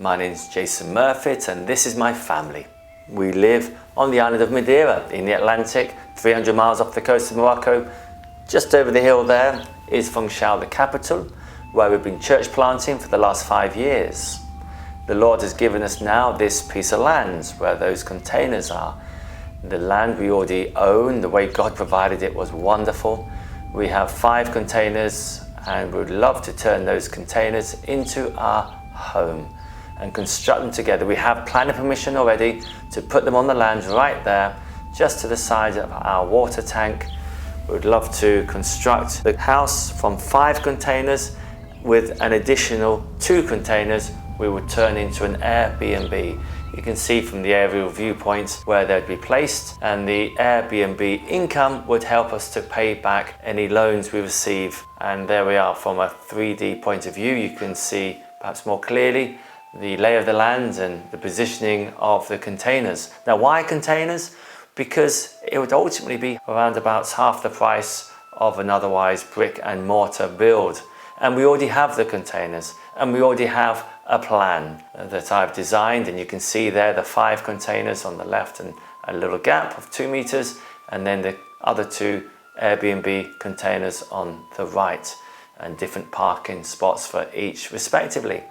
My name is Jason Murfitt and this is my family. We live on the island of Madeira in the Atlantic, 300 miles off the coast of Morocco. Just over the hill there is Funchal, the capital, where we've been church planting for the last 5 years. The Lord has given us now this piece of land where those containers are. The land we already own, the way God provided it was wonderful. We have 5 containers and we would love to turn those containers into our home and construct them together. We have planning permission already to put them on the land right there, just to the side of our water tank. We would love to construct the house from 5 containers with an additional 2 containers we would turn into an Airbnb. You can see from the aerial viewpoints where they'd be placed, and the Airbnb income would help us to pay back any loans we receive. And there we are, from a 3D point of view, you can see perhaps more clearly the lay of the land and the positioning of the containers. Now, why containers? Because it would ultimately be around about half the price of an otherwise brick and mortar build. And we already have the containers, and we already have a plan that I've designed, and you can see there the 5 containers on the left and a little gap of 2 meters, and then the other 2 Airbnb containers on the right, and different parking spots for each respectively.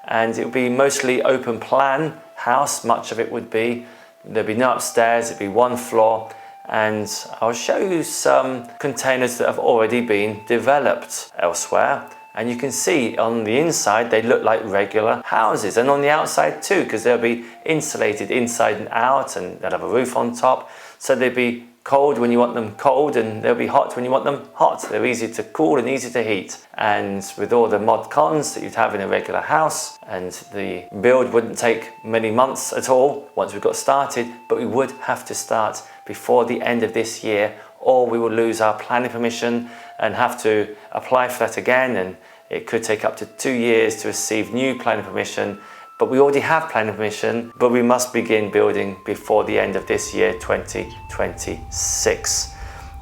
And it would be mostly open plan house, much of it would be. There'd be no upstairs, it'd be 1 floor. And I'll show you some containers that have already been developed elsewhere. And you can see on the inside, they look like regular houses, and on the outside too, because they'll be insulated inside and out, and they'll have a roof on top. So they'll be cold when you want them cold, and they'll be hot when you want them hot. They're easy to cool and easy to heat. And with all the mod cons that you'd have in a regular house, and the build wouldn't take many months at all once we got started, but we would have to start before the end of this year, or we will lose our planning permission and have to apply for that again, and it could take up to 2 years to receive new planning permission. But we already have planning permission, but we must begin building before the end of this year, 2026.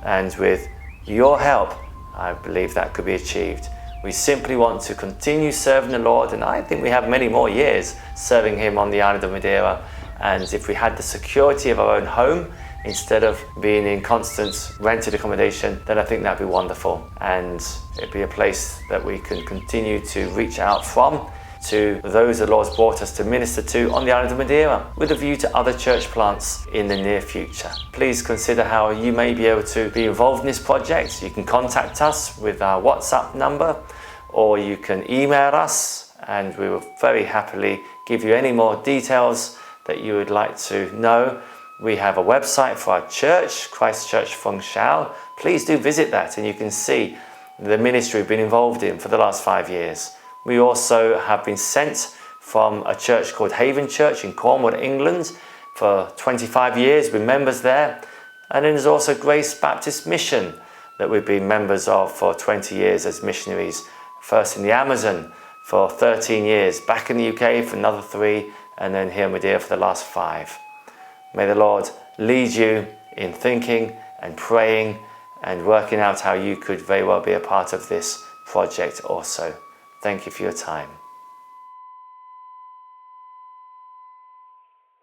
And with your help, I believe that could be achieved. We simply want to continue serving the Lord, and I think we have many more years serving Him on the island of Madeira. And if we had the security of our own home, instead of being in constant rented accommodation, then I think that'd be wonderful. And it'd be a place that we can continue to reach out from to those the Lord's brought us to minister to on the island of Madeira, with a view to other church plants in the near future. Please consider how you may be able to be involved in this project. You can contact us with our WhatsApp number, or you can email us, and we will very happily give you any more details that you would like to know. We have a website for our church, Christ Church Funchal. Please do visit that, and you can see the ministry we've been involved in for the last 5 years. We also have been sent from a church called Haven Church in Cornwall, England, for 25 years. We're members there. And then there's also Grace Baptist Mission that we've been members of for 20 years as missionaries. First in the Amazon for 13 years, back in the UK for another 3, and then here in Madeira for the last 5. May the Lord lead you in thinking and praying and working out how you could very well be a part of this project also. Thank you for your time.